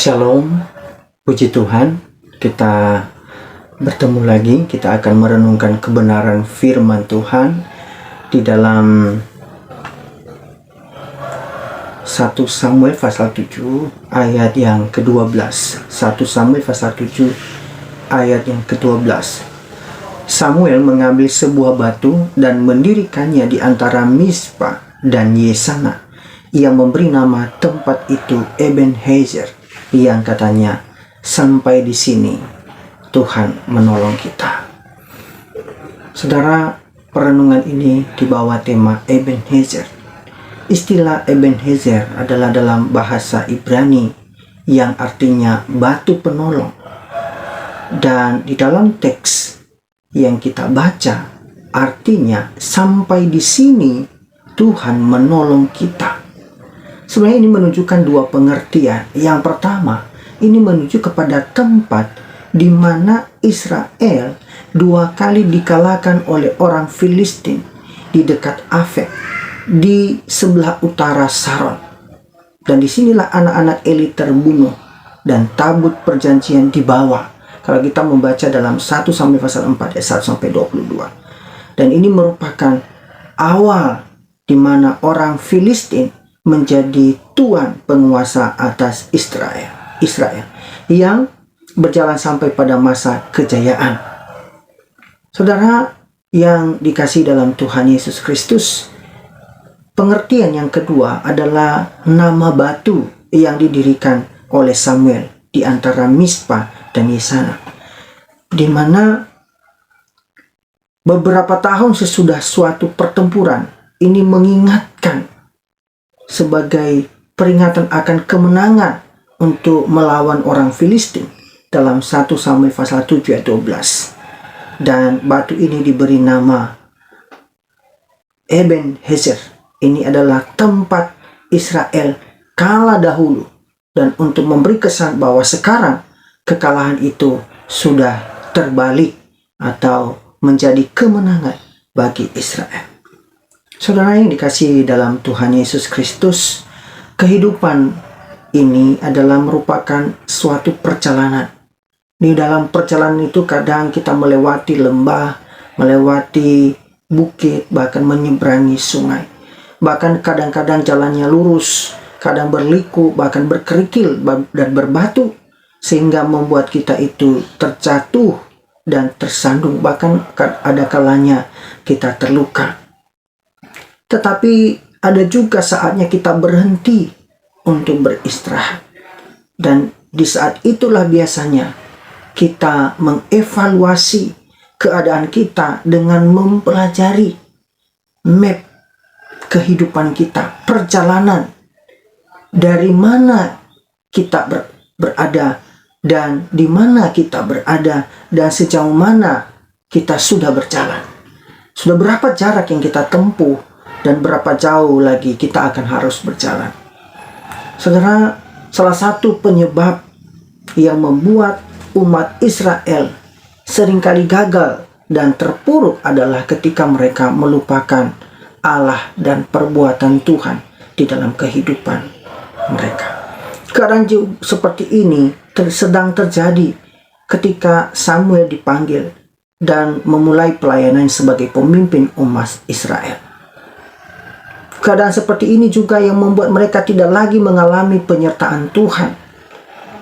Shalom, puji Tuhan, kita bertemu lagi. Kita akan merenungkan kebenaran firman Tuhan di dalam 1 Samuel pasal 7 ayat yang ke-12. 1 Samuel pasal 7 ayat yang ke-12. Samuel mengambil sebuah batu dan mendirikannya di antara Mispa dan Yesana. Ia memberi nama tempat itu Ebenezer, yang katanya, sampai di sini Tuhan menolong kita. Saudara, perenungan ini dibawa tema Ebenezer. Istilah Ebenezer adalah dalam bahasa Ibrani yang artinya batu penolong. Dan di dalam teks yang kita baca, artinya sampai di sini Tuhan menolong kita. Sebenarnya ini menunjukkan dua pengertian. Yang pertama, ini menuju kepada tempat di mana Israel dua kali dikalahkan oleh orang Filistin di dekat Afek, di sebelah utara Saron. Dan disinilah anak-anak Eli terbunuh dan tabut perjanjian dibawa. Kalau kita membaca dalam 1 Samuel pasal 4 ayat 1 sampai 22. Dan ini merupakan awal di mana orang Filistin menjadi tuan penguasa atas Israel yang berjalan sampai pada masa kejayaan. Saudara yang dikasihi dalam Tuhan Yesus Kristus, pengertian yang kedua adalah nama batu yang didirikan oleh Samuel di antara Mispa dan Yesana, di mana beberapa tahun sesudah suatu pertempuran ini mengingatkan sebagai peringatan akan kemenangan untuk melawan orang Filistin dalam 1 Samuel pasal 7 ayat 12. Dan batu ini diberi nama Ebenezer. Ini adalah tempat Israel kala dahulu, dan untuk memberi kesan bahwa sekarang kekalahan itu sudah terbalik atau menjadi kemenangan bagi Israel. Saudara yang dikasihi dalam Tuhan Yesus Kristus, kehidupan ini adalah merupakan suatu perjalanan. Di dalam perjalanan itu kadang kita melewati lembah, melewati bukit, bahkan menyeberangi sungai. Bahkan kadang-kadang jalannya lurus, kadang berliku, bahkan berkerikil dan berbatu, sehingga membuat kita itu terjatuh dan tersandung. Bahkan ada kalanya kita terluka. Tetapi ada juga saatnya kita berhenti untuk beristirahat. Dan di saat itulah biasanya kita mengevaluasi keadaan kita dengan mempelajari map kehidupan kita, perjalanan dari mana kita berada dan di mana kita berada dan sejauh mana kita sudah berjalan. Sudah berapa jarak yang kita tempuh dan berapa jauh lagi kita akan harus berjalan. Saudara, salah satu penyebab yang membuat umat Israel seringkali gagal dan terpuruk adalah ketika mereka melupakan Allah dan perbuatan Tuhan di dalam kehidupan mereka. Keadaan seperti ini sedang terjadi ketika Samuel dipanggil dan memulai pelayanan sebagai pemimpin umat Israel. Keadaan seperti ini juga yang membuat mereka tidak lagi mengalami penyertaan Tuhan.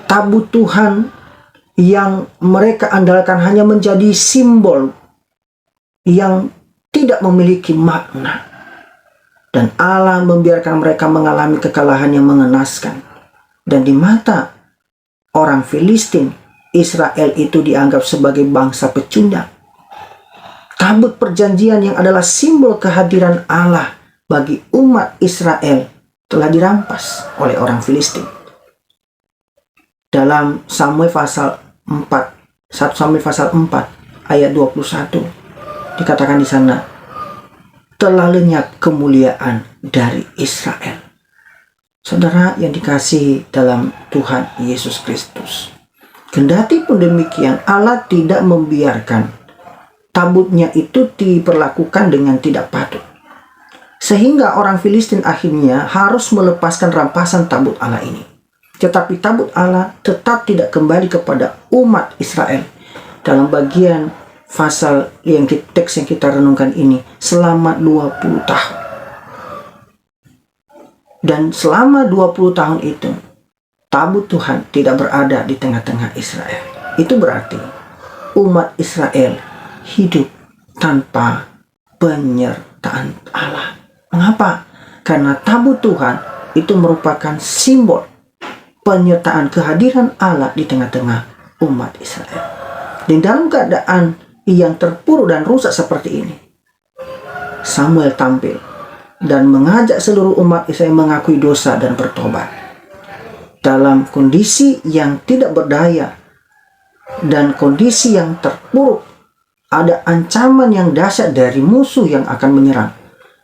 Tabut Tuhan yang mereka andalkan hanya menjadi simbol yang tidak memiliki makna. Dan Allah membiarkan mereka mengalami kekalahan yang mengenaskan. Dan di mata orang Filistin, Israel itu dianggap sebagai bangsa pecundang. Tabut perjanjian yang adalah simbol kehadiran Allah bagi umat Israel telah dirampas oleh orang Filistin. Dalam Samuel pasal 4, 1 Samuel pasal 4 ayat 21 dikatakan di sana, telah lenyap kemuliaan dari Israel. Saudara yang dikasihi dalam Tuhan Yesus Kristus, kendati pun demikian, Allah tidak membiarkan tabutnya itu diperlakukan dengan tidak patut. Sehingga orang Filistin akhirnya harus melepaskan rampasan tabut Allah ini. Tetapi tabut Allah tetap tidak kembali kepada umat Israel. Dalam bagian pasal teks yang kita renungkan ini selama 20 tahun. Dan selama 20 tahun itu, tabut Tuhan tidak berada di tengah-tengah Israel. Itu berarti umat Israel hidup tanpa penyertaan Allah. Mengapa? Karena tabut Tuhan itu merupakan simbol penyertaan kehadiran Allah di tengah-tengah umat Israel. Dan dalam keadaan yang terpuruk dan rusak seperti ini, Samuel tampil dan mengajak seluruh umat Israel mengakui dosa dan bertobat. Dalam kondisi yang tidak berdaya dan kondisi yang terpuruk, ada ancaman yang dahsyat dari musuh yang akan menyerang.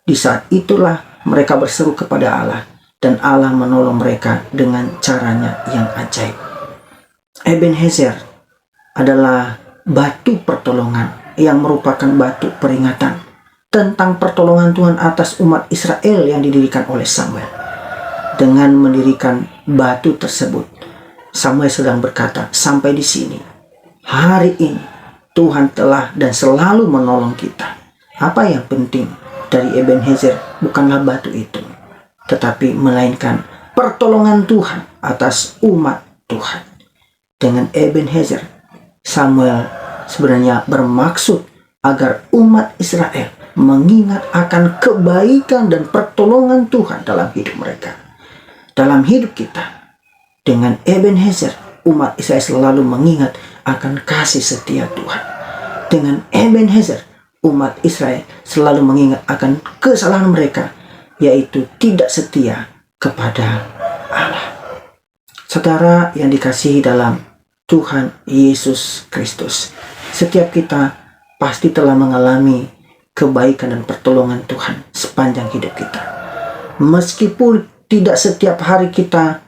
Di saat itulah mereka berseru kepada Allah, dan Allah menolong mereka dengan caranya yang ajaib. Ebenezer adalah batu pertolongan yang merupakan batu peringatan tentang pertolongan Tuhan atas umat Israel yang didirikan oleh Samuel. Dengan mendirikan batu tersebut, Samuel sedang berkata, sampai di sini, hari ini Tuhan telah dan selalu menolong kita. Apa yang penting dari Ebenezer bukanlah batu itu, tetapi melainkan pertolongan Tuhan atas umat Tuhan. Dengan Ebenezer, Samuel sebenarnya bermaksud agar umat Israel mengingat akan kebaikan dan pertolongan Tuhan dalam hidup mereka. Dalam hidup kita, dengan Ebenezer, umat Israel selalu mengingat akan kasih setia Tuhan. Dengan Ebenezer, umat Israel selalu mengingat akan kesalahan mereka, yaitu tidak setia kepada Allah. Saudara yang dikasihi dalam Tuhan Yesus Kristus, setiap kita pasti telah mengalami kebaikan dan pertolongan Tuhan sepanjang hidup kita. Meskipun tidak setiap hari kita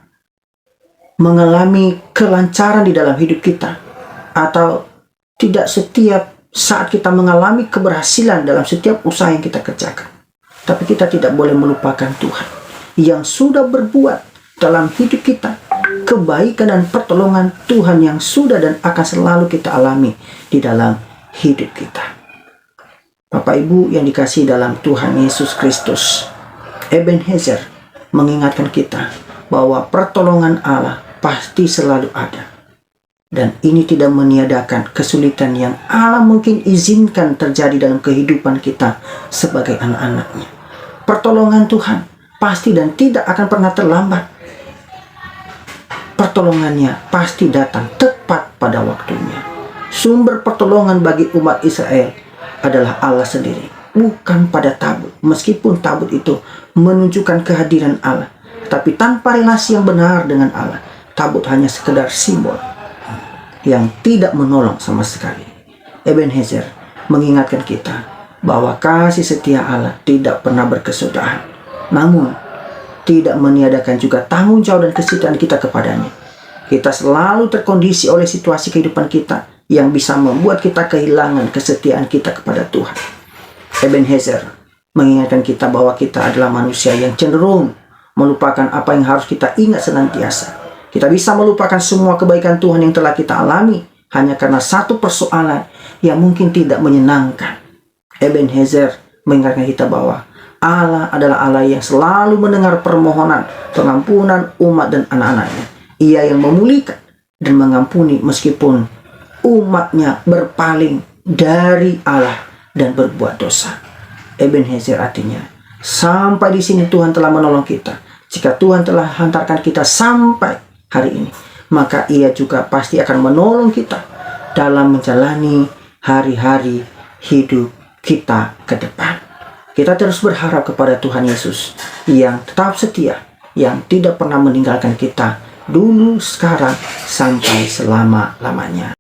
mengalami kelancaran di dalam hidup kita, atau tidak setiap saat kita mengalami keberhasilan dalam setiap usaha yang kita kerjakan, tapi kita tidak boleh melupakan Tuhan yang sudah berbuat dalam hidup kita, kebaikan dan pertolongan Tuhan yang sudah dan akan selalu kita alami di dalam hidup kita. Bapak Ibu yang dikasihi dalam Tuhan Yesus Kristus, Ebenezer mengingatkan kita bahwa pertolongan Allah pasti selalu ada. Dan ini tidak meniadakan kesulitan yang Allah mungkin izinkan terjadi dalam kehidupan kita sebagai anak-anaknya. Pertolongan Tuhan pasti dan tidak akan pernah terlambat. Pertolongannya pasti datang tepat pada waktunya. Sumber pertolongan bagi umat Israel adalah Allah sendiri, bukan pada tabut. Meskipun tabut itu menunjukkan kehadiran Allah, tapi tanpa relasi yang benar dengan Allah, tabut hanya sekedar simbol yang tidak menolong sama sekali. Ebenezer mengingatkan kita bahwa kasih setia Allah tidak pernah berkesudahan, namun tidak meniadakan juga tanggung jawab dan kesetiaan kita kepadanya. Kita selalu terkondisi oleh situasi kehidupan kita yang bisa membuat kita kehilangan kesetiaan kita kepada Tuhan. Ebenezer mengingatkan kita bahwa kita adalah manusia yang cenderung melupakan apa yang harus kita ingat senantiasa. Kita bisa melupakan semua kebaikan Tuhan yang telah kita alami hanya karena satu persoalan yang mungkin tidak menyenangkan. Ebenezer mengingatkan kita bahwa Allah adalah Allah yang selalu mendengar permohonan pengampunan umat dan anak-anaknya. Ia yang memulihkan dan mengampuni meskipun umatnya berpaling dari Allah dan berbuat dosa. Ebenezer artinya, sampai di sini Tuhan telah menolong kita. Jika Tuhan telah hantarkan kita sampai hari ini, maka Ia juga pasti akan menolong kita dalam menjalani hari-hari hidup kita ke depan. Kita terus berharap kepada Tuhan Yesus yang tetap setia, yang tidak pernah meninggalkan kita dulu, sekarang, sampai selama-lamanya.